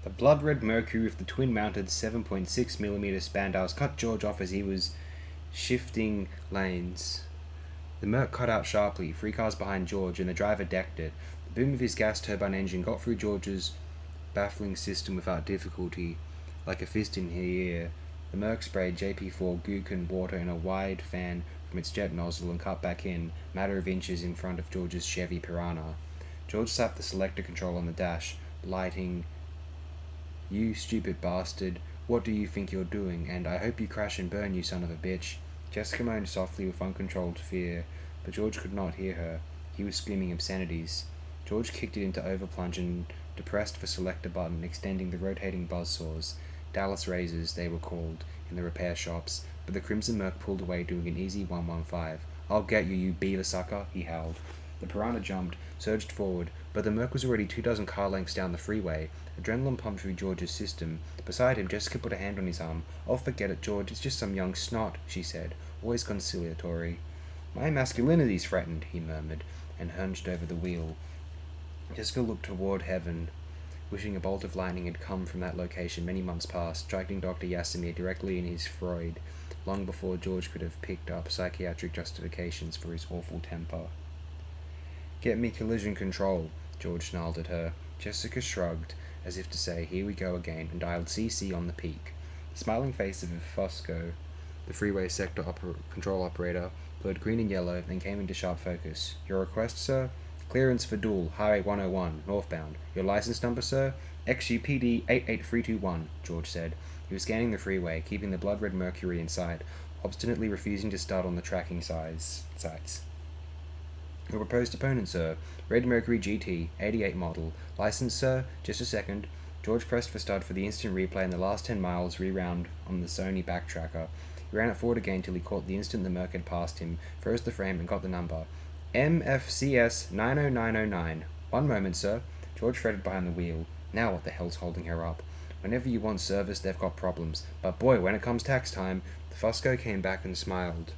The blood-red Mercury with the twin-mounted 7.6mm Spandaus cut George off as he was shifting lanes. The Merc cut out sharply, 3 cars behind George, and the driver decked it. The boom of his gas turbine engine got through George's baffling system without difficulty, like a fist in the ear. The Merc sprayed JP4 gook and water in a wide fan from its jet nozzle and cut back in, matter of inches in front of George's Chevy Piranha. George slapped the selector control on the dash, lighting, "You stupid bastard, what do you think you're doing? And I hope you crash and burn, you son of a bitch." Jessica moaned softly with uncontrolled fear, but George could not hear her. He was screaming obscenities. George kicked it into overplunge and depressed the selector button, extending the rotating buzzsaws. Dallas razors, they were called, in the repair shops, but the Crimson Merc pulled away doing an easy 115. "I'll get you, you beaver sucker," he howled. The Piranha jumped, surged forward, but the Merc was already 2 dozen car lengths down the freeway. Adrenaline pumped through George's system. Beside him, Jessica put a hand on his arm. "Oh, forget it, George, it's just some young snot," she said, always conciliatory. "My masculinity's threatened," he murmured, and hunched over the wheel. Jessica looked toward heaven, wishing a bolt of lightning had come from that location many months past, striking Dr. Yasemir directly in his Freud, long before George could have picked up psychiatric justifications for his awful temper. "Get me collision control," George snarled at her. Jessica shrugged, as if to say, "Here we go again," and dialed CC on the peak. The smiling face of Fusco, the freeway sector control operator, glowed green and yellow, then came into sharp focus. "Your request, sir?" "Clearance for dual, Highway 101, northbound. Your license number, sir?" "XUPD 88321, George said. He was scanning the freeway, keeping the blood-red Mercury in sight, obstinately refusing to start on the tracking sites. "Your proposed opponent, sir. Red Mercury GT, 88 model. License, sir? Just a second." George pressed for stud for the instant replay, and the last 10 miles re-round on the Sony backtracker. He ran it forward again till he caught the instant the Merc had passed him, froze the frame, and got the number. "MFCS 90909. "One moment, sir." George fretted behind the wheel. Now what the hell's holding her up? Whenever you want service, they've got problems. But boy, when it comes tax time. The Fusco came back and smiled.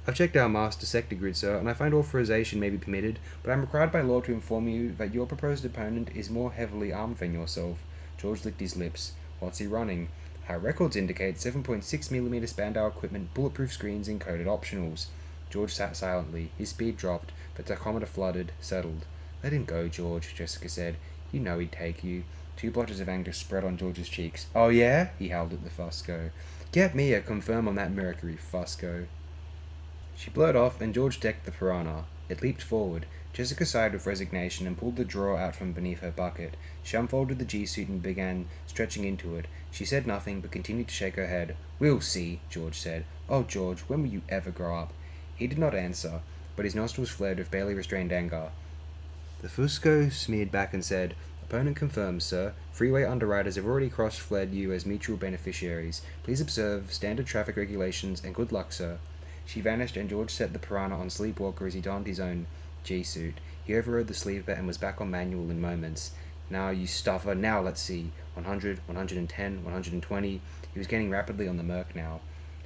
"I've checked our master sector grid, sir, and I find authorization may be permitted, but I'm required by law to inform you that your proposed opponent is more heavily armed than yourself." George licked his lips. "What's he running?" "Our records indicate 7.6mm Spandau equipment, bulletproof screens, and coded optionals." George sat silently. His speed dropped, the tachometer flooded, settled. "Let him go, George," Jessica said. "You know he'd take you." 2 blotches of anger spread on George's cheeks. "Oh yeah?" he howled at the Fusco. "Get me a confirm on that Mercury, Fusco." She blurred off, and George decked the Piranha. It leaped forward. Jessica sighed with resignation and pulled the drawer out from beneath her bucket. She unfolded the G-suit and began stretching into it. She said nothing, but continued to shake her head. "We'll see," George said. "Oh, George, when will you ever grow up?" He did not answer, but his nostrils flared with barely restrained anger. The Fusco smeared back and said, "Opponent confirmed, sir. Freeway underwriters have already cross-fled you as mutual beneficiaries. Please observe standard traffic regulations, and good luck, sir." She vanished, and George set the Piranha on sleepwalker as he donned his own G-suit. He overrode the sleeper and was back on manual in moments. "Now, you stuffer. Now, let's see. 100, 110, 120. He was gaining rapidly on the Merc now.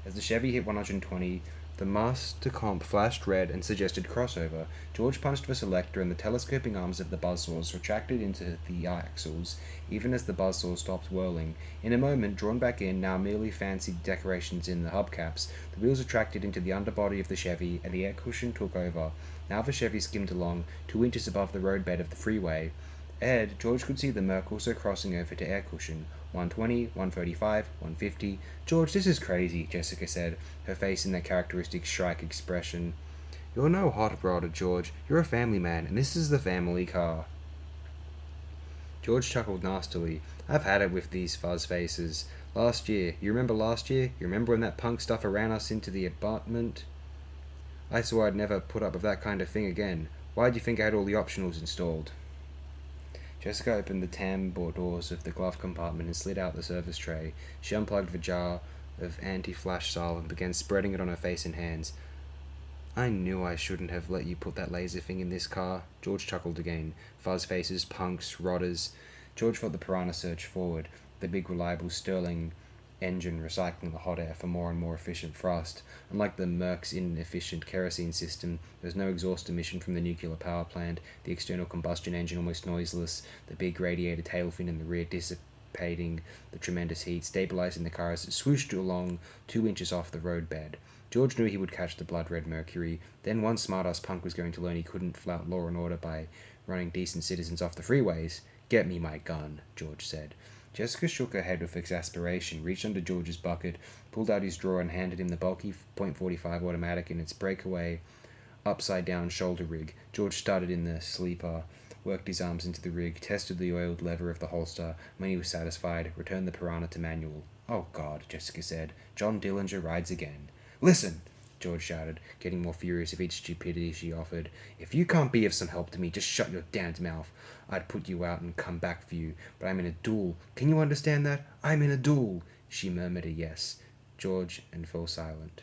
As the Chevy hit 120, the master comp flashed red and suggested crossover. George punched the selector, and the telescoping arms of the buzzsaws retracted into the axles, even as the buzzsaw stopped whirling. In a moment, drawn back in, now merely fancied decorations in the hubcaps, the wheels retracted into the underbody of the Chevy, and the air cushion took over. Now the Chevy skimmed along, 2 inches above the roadbed of the freeway. Ahead, George could see the Merc also crossing over to air cushion. 120, 135, 150. "George, this is crazy," Jessica said, her face in that characteristic Shrike expression. "You're no hot rodder, George. You're a family man, and this is the family car." George chuckled nastily. "I've had it with these fuzz faces. Last year. You remember last year? You remember when that punk stuffer ran us into the apartment? I swore I'd never put up with that kind of thing again. Why'd you think I had all the optionals installed?" Jessica opened the tambour doors of the glove compartment and slid out the service tray. She unplugged the jar of anti-flash salve and began spreading it on her face and hands. "I knew I shouldn't have let you put that laser thing in this car." George chuckled again. Fuzz faces, punks, rodders. George felt the Piranha surge forward, the big reliable Sterling engine recycling the hot air for more and more efficient thrust. Unlike the Merc's inefficient kerosene system, there was no exhaust emission from the nuclear power plant, the external combustion engine almost noiseless, the big radiator tail fin in the rear dissipating the tremendous heat, stabilizing the car as it swooshed along 2 inches off the roadbed. George knew he would catch the blood-red Mercury. Then one smart-ass punk was going to learn he couldn't flout law and order by running decent citizens off the freeways. "Get me my gun," George said. Jessica shook her head with exasperation, reached under George's bucket, pulled out his drawer and handed him the bulky .45 automatic in its breakaway, upside-down shoulder rig. George started in the sleeper, worked his arms into the rig, tested the oiled lever of the holster. When he was satisfied, returned the Piranha to manual. "Oh, God," Jessica said. "John Dillinger rides again." "Listen!" George shouted, getting more furious of each stupidity she offered. "If you can't be of some help to me, just shut your damned mouth. I'd put you out and come back for you, but I'm in a duel. Can you understand that? I'm in a duel." She murmured a yes. George and fell silent.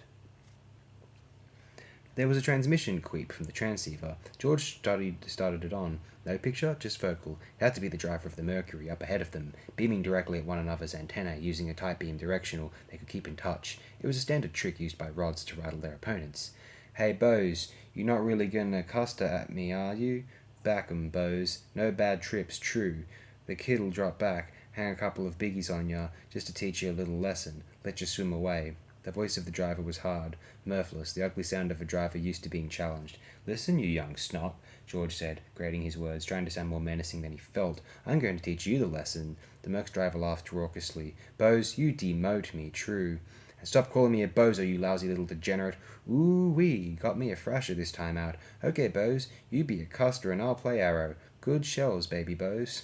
There was a transmission queep from the transceiver. George started it on. No picture, just vocal. It had to be the driver of the Mercury, up ahead of them, beaming directly at one another's antennae, using a tight beam directional. They could keep in touch. It was a standard trick used by rods to rattle their opponents. "Hey, Bose, you not really gonna custer at me, are you? Back 'em, Bose. No bad trips, true. The kid'll drop back, hang a couple of biggies on ya, just to teach you a little lesson. Let you swim away." The voice of the driver was hard, mirthless, the ugly sound of a driver used to being challenged. "Listen, you young snot," George said, grading his words, trying to sound more menacing than he felt. "I'm going to teach you the lesson." The Merc's driver laughed raucously. "Bose, you demote me, true. And stop calling me a bozo, you lousy little degenerate. Ooh-wee, got me a thrasher this time out. Okay, Bose, you be a custer and I'll play arrow. Good shells, baby Bose."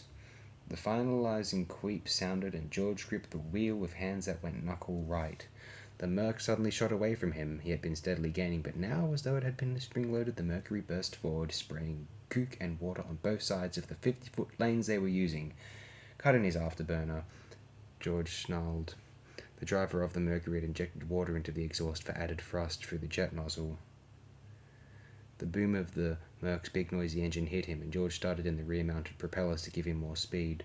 The finalizing queep sounded and George gripped the wheel with hands that went knuckle right. The Merc suddenly shot away from him. He had been steadily gaining, but now, as though it had been spring-loaded, the Mercury burst forward, spraying gook and water on both sides of the 50-foot lanes they were using. "Cut in his afterburner," George snarled. The driver of the Mercury had injected water into the exhaust for added thrust through the jet nozzle. The boom of the Merc's big noisy engine hit him, and George started in the rear-mounted propellers to give him more speed.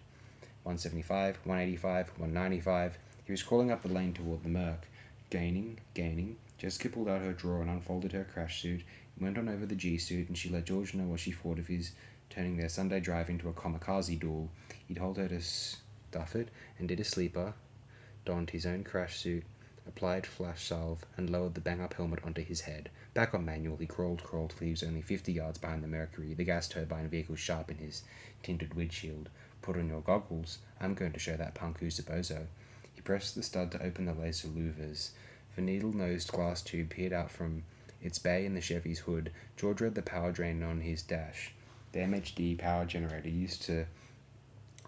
175, 185, 195. He was crawling up the lane toward the Merc. Gaining. Jessica pulled out her drawer and unfolded her crash suit. He went on over the G-suit, and she let George know what she thought of his turning their Sunday drive into a kamikaze duel. He told her to stuff it, and did a sleeper, donned his own crash suit, applied flash salve, and lowered the bang-up helmet onto his head. Back on manual, he crawled till he was only 50 yards behind the Mercury, the gas turbine vehicle sharp in his tinted windshield. "Put on your goggles. I'm going to show that punk who's a bozo." He pressed the stud to open the laser louvers. The needle-nosed glass tube peered out from its bay in the Chevy's hood. George read the power drain on his dash. The MHD power generator used to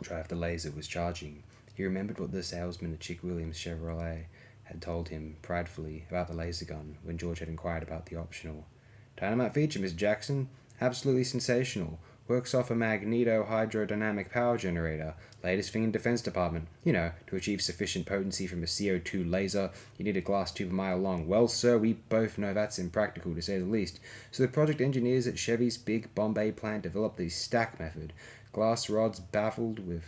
drive the laser was charging. He remembered what the salesman at Chick Williams Chevrolet had told him, pridefully, about the laser gun, when George had inquired about the optional. "Dynamite feature, Miss Jackson. Absolutely sensational. Works off a magneto-hydrodynamic power generator. Latest thing in Defense Department. You know, to achieve sufficient potency from a CO2 laser, you need a glass tube a mile long. Well, sir, we both know that's impractical, to say the least. So the project engineers at Chevy's big Bombay plant developed the stack method. Glass rods baffled with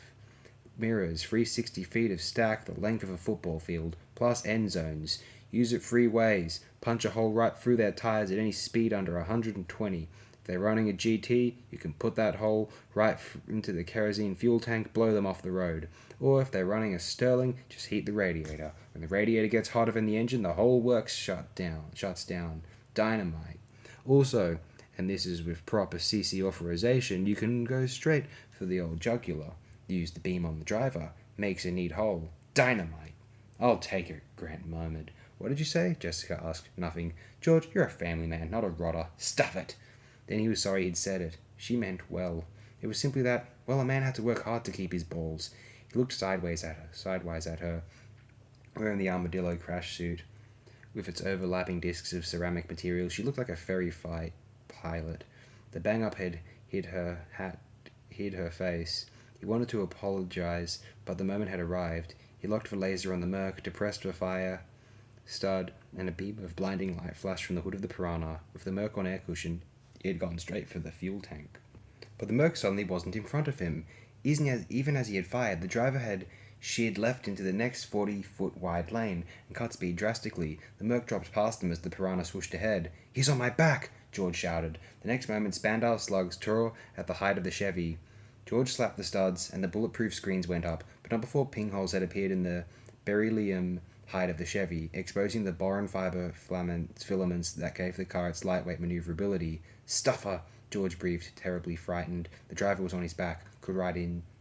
mirrors, 360 feet of stack, the length of a football field, plus end zones. Use it 3 ways. Punch a hole right through their tires at any speed under 120. If they're running a GT, you can put that hole right into the kerosene fuel tank, blow them off the road. Or if they're running a Sterling, just heat the radiator. When the radiator gets hotter than the engine, the whole works shuts down. Dynamite. Also, and this is with proper CC authorization, you can go straight for the old jugular. Use the beam on the driver. Makes a neat hole. Dynamite." "I'll take it," Grant murmured. "What did you say?" Jessica asked. "Nothing. George, you're a family man, not a rotter. Stuff it." Then he was sorry he'd said it. She meant well. It was simply that, well, a man had to work hard to keep his balls. He looked sidewise at her, wearing the armadillo crash suit. With its overlapping discs of ceramic material, she looked like a ferry fight pilot. The bang-up head hid her face. He wanted to apologize, but the moment had arrived. He locked the laser on the Merc, depressed the fire stud, and a beam of blinding light flashed from the hood of the Piranha. With the Merc on air cushion, he had gone straight for the fuel tank. But the Merc suddenly wasn't in front of him. Even as he had fired, the driver had sheared left into the next 40-foot wide lane and cut speed drastically. The Merc dropped past him as the piranha swooshed ahead. "He's on my back!" George shouted. The next moment, Spandau slugs tore at the height of the Chevy. George slapped the studs, and the bulletproof screens went up, but not before pinholes had appeared in the beryllium hide of the Chevy, exposing the boron fiber filaments that gave the car its lightweight maneuverability. "Stuffer!" George breathed, terribly frightened. The driver was on his back, could ride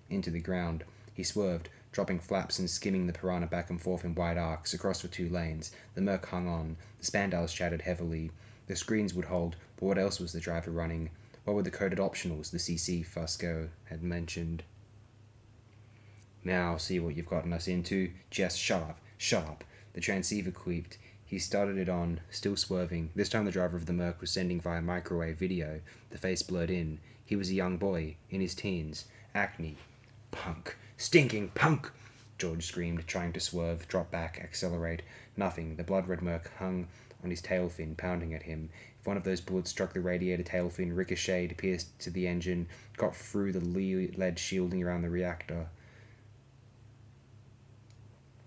into the ground. He swerved, dropping flaps and skimming the piranha back and forth in wide arcs across the 2 lanes. The Merc hung on. The Spandaus chattered heavily. The screens would hold, but what else was the driver running? What were the coded optionals the CC Fusco had mentioned? "Now, see what you've gotten us into. Just shut up, shut up." The transceiver queeped. He started it on, still swerving. This time the driver of the Merc was sending via microwave video. The face blurred in. He was a young boy, in his teens. Acne. "Punk. Stinking punk!" George screamed, trying to swerve, drop back, accelerate. Nothing. The blood-red Merc hung on his tail fin, pounding at him. If one of those bullets struck the radiator tail fin, ricocheted, pierced to the engine, got through the lead shielding around the reactor.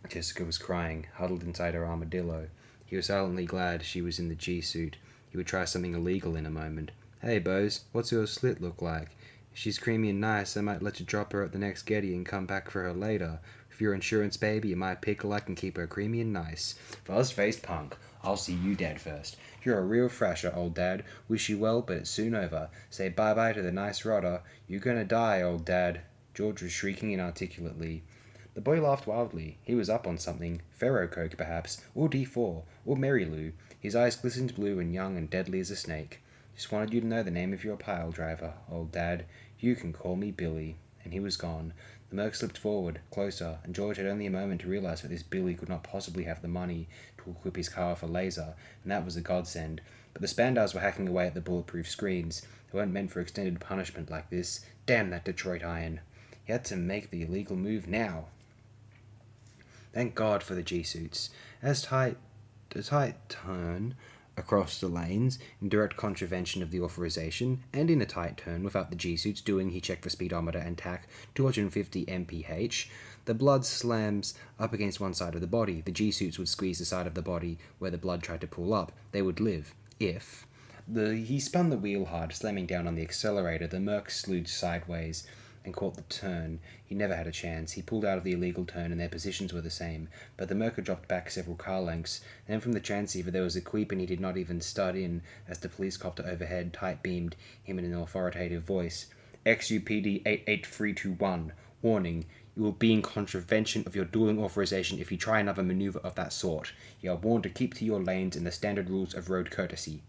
Jessica was crying, huddled inside her armadillo. He was silently glad she was in the G-suit. He would try something illegal in a moment. "Hey, Bose, what's your slit look like? If she's creamy and nice, I might let you drop her at the next Getty and come back for her later. If you're insurance baby, you might pick her like and keep her creamy and nice." "Fuzz-faced punk. I'll see you dead first. You're a real thrasher, old dad. Wish you well, but it's soon over. Say bye-bye to the nice rodder. You're gonna die, old dad." George was shrieking inarticulately. The boy laughed wildly. He was up on something. Ferro Coke, perhaps. Or D4. Or Mary Lou. His eyes glistened blue and young and deadly as a snake. "Just wanted you to know the name of your pile driver, old dad. You can call me Billy." And he was gone. The Merc slipped forward, closer, and George had only a moment to realize that this Billy could not possibly have the money to equip his car with a laser, and that was a godsend. But the Spandaus were hacking away at the bulletproof screens. They weren't meant for extended punishment like this. Damn that Detroit iron. He had to make the illegal move now. Thank God for the G-suits. A tight turn across the lanes, in direct contravention of the authorization, and in a tight turn without the G-suits doing, he checked for speedometer and tack, 250 mph. The blood slams up against one side of the body. The G-suits would squeeze the side of the body where the blood tried to pull up. They would live. If. He spun the wheel hard, slamming down on the accelerator. The Merc slewed sideways and caught the turn. He never had a chance. He pulled out of the illegal turn, and their positions were the same, but the Merc had dropped back several car lengths. Then from the transceiver there was a queep, and he did not even stud in as the police copter overhead tight-beamed him in an authoritative voice. "XUPD 88321. Warning. You will be in contravention of your dueling authorization if you try another maneuver of that sort. You are warned to keep to your lanes and the standard rules of road courtesy."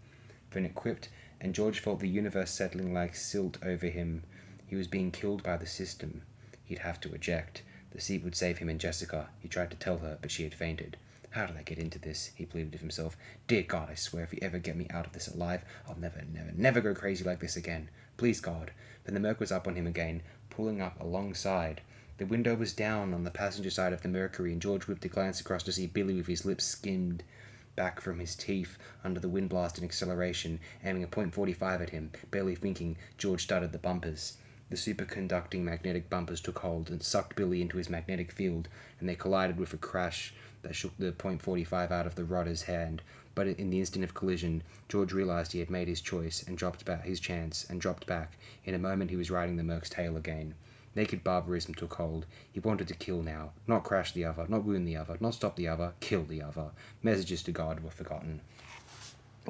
Then it quipped, and George felt the universe settling like silt over him. He was being killed by the system. He'd have to eject. The seat would save him and Jessica. He tried to tell her, but she had fainted. "How did I get into this?" he pleaded with himself. "Dear God, I swear if you ever get me out of this alive, I'll never go crazy like this again. Please, God." Then the Merc was up on him again, pulling up alongside. The window was down on the passenger side of the Mercury, and George whipped a glance across to see Billy with his lips skimmed back from his teeth under the wind blast and acceleration, aiming a .45 at him. Barely thinking, George started the bumpers. The superconducting magnetic bumpers took hold and sucked Billy into his magnetic field, and they collided with a crash that shook the .45 out of the rodder's hand. But in the instant of collision, George realized he had made his choice and dropped back his chance and dropped back. In a moment he was riding the Merc's tail again. Naked barbarism took hold. He wanted to kill now. Not crash the other, not wound the other, not stop the other, kill the other. Messages to God were forgotten.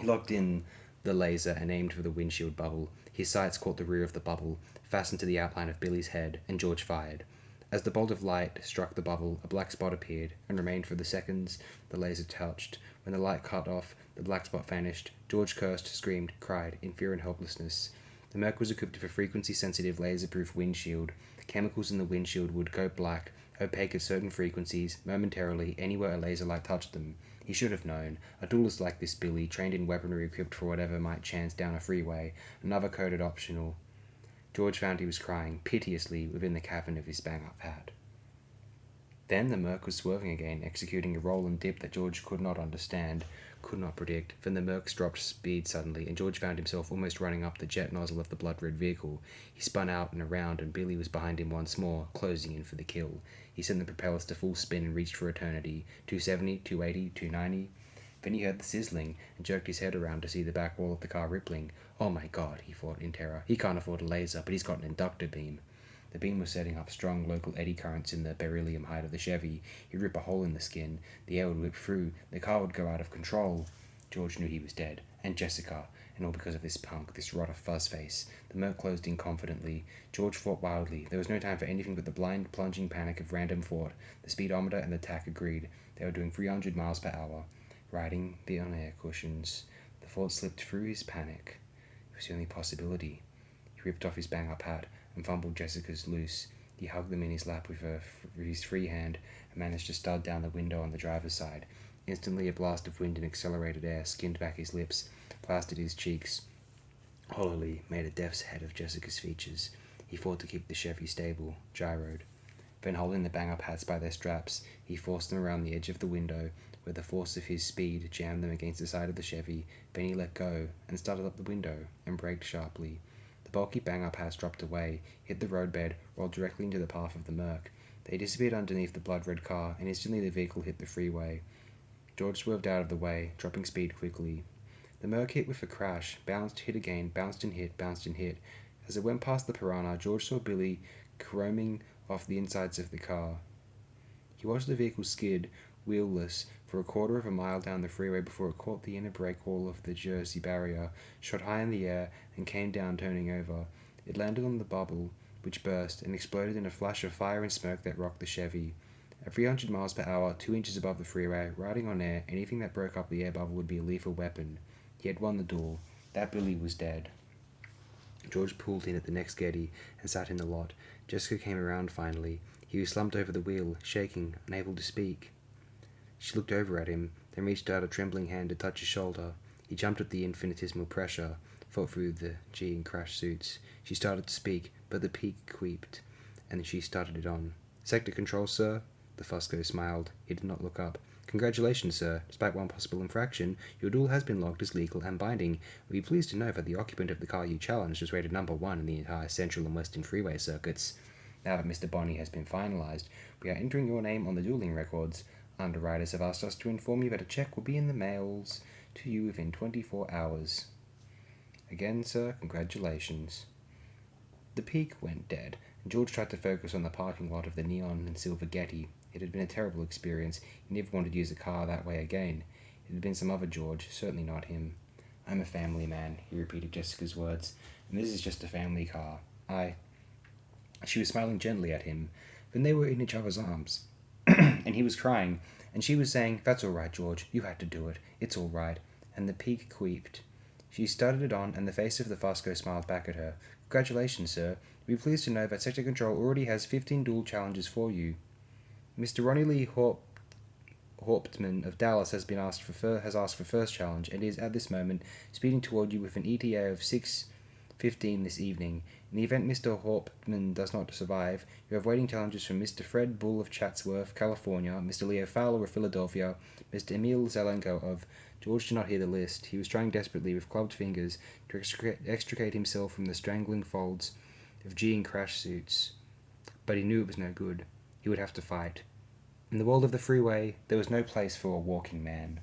He locked in the laser and aimed for the windshield bubble. His sights caught the rear of the bubble, fastened to the outline of Billy's head, and George fired. As the bolt of light struck the bubble, a black spot appeared, and remained for the seconds the laser touched. When the light cut off, the black spot vanished. George cursed, screamed, cried, in fear and helplessness. The Merc was equipped with a frequency-sensitive, laser-proof windshield. Chemicals in the windshield would go black, opaque at certain frequencies, momentarily, anywhere a laser light touched them. He should have known. A duelist like this Billy, trained in weaponry equipped for whatever might chance down a freeway, another coded optional. George found he was crying, piteously, within the cabin of his bang-up hat. Then the Merc was swerving again, executing a roll and dip that George could not understand, could not predict. Then the Merc dropped speed suddenly, and George found himself almost running up the jet nozzle of the blood-red vehicle. He spun out and around, and Billy was behind him once more, closing in for the kill. He sent the propellers to full spin and reached for eternity. 270, 280, 290. Then he heard the sizzling and jerked his head around to see the back wall of the car rippling. Oh my God, he thought in terror. He can't afford a laser, but he's got an inductor beam. The beam was setting up strong local eddy currents in the beryllium hide of the Chevy. He'd rip a hole in the skin. The air would whip through. The car would go out of control. George knew he was dead. And Jessica. And all because of this punk, this rot of Fuzzface. The Merc closed in confidently. George fought wildly. There was no time for anything but the blind, plunging panic of random thought. The speedometer and the tack agreed. They were doing 300 miles per hour. Riding the on-air cushions. The thought slipped through his panic. It was the only possibility. He ripped off his bang-up hat and fumbled Jessica's loose. He hugged them in his lap with his free hand and managed to stud down the window on the driver's side. Instantly a blast of wind and accelerated air skinned back his lips, plastered his cheeks, hollowly made a death's head of Jessica's features. He fought to keep the Chevy stable, gyroed. Then holding the bang-up hats by their straps, he forced them around the edge of the window, where the force of his speed jammed them against the side of the Chevy. Then he let go and started up the window and braked sharply. The bulky bang-up hats dropped away, hit the roadbed, rolled directly into the path of the Merc. They disappeared underneath the blood-red car, and instantly the vehicle hit the freeway. George swerved out of the way, dropping speed quickly. The Merc hit with a crash, bounced, hit again, bounced and hit, bounced and hit. As it went past the Piranha, George saw Billy chroming off the insides of the car. He watched the vehicle skid, wheelless, for a quarter of a mile down the freeway before it caught the inner brake wall of the Jersey barrier, shot high in the air, and came down, turning over. It landed on the bubble, which burst and exploded in a flash of fire and smoke that rocked the Chevy. At 300 miles per hour, 2 inches above the freeway, riding on air, anything that broke up the air bubble would be a lethal weapon. He had won the duel. That Billy was dead. George pulled in at the next Getty and sat in the lot. Jessica came around finally. He was slumped over the wheel, shaking, unable to speak. She looked over at him, then reached out a trembling hand to touch his shoulder. He jumped at the infinitesimal pressure, fought through the G and crash suits. She started to speak, but the peak queeped, and she started it on. "Sector control, sir?" The Fusco smiled. He did not look up. "Congratulations, sir. Despite one possible infraction, your duel has been logged as legal and binding. We'll be pleased to know that the occupant of the car you challenged was rated number 1 in the entire Central and Western freeway circuits. Now that Mr. Bonney has been finalized, we are entering your name on the dueling records. Underwriters have asked us to inform you that a check will be in the mails to you within 24 hours. Again, sir, congratulations." The peak went dead, and George tried to focus on the parking lot of the neon and silver Getty. It had been a terrible experience. He never wanted to use a car that way again. It had been some other George, certainly not him. "I'm a family man," he repeated Jessica's words, "and this is just a family car. She was smiling gently at him. Then they were in each other's arms, and he was crying, and she was saying, "That's all right, George. You had to do it. It's all right." And the peak queeped. She started it on, and the face of the Fusco smiled back at her. "Congratulations, sir. You'll be pleased to know that Sector Control already has 15 dual challenges for you. Mr. Ronnie Lee Hauptman of Dallas has asked for first challenge, and is at this moment speeding toward you with an ETA of 6:15 this evening. In the event Mr. Hauptman does not survive, you have waiting challenges from Mr. Fred Bull of Chatsworth, California, Mr. Leo Fowler of Philadelphia, Mr. Emil Zelenko of..." George did not hear the list. He was trying desperately with clubbed fingers to extricate himself from the strangling folds of G and crash suits, but he knew it was no good. He would have to fight. In the world of the freeway, there was no place for a walking man.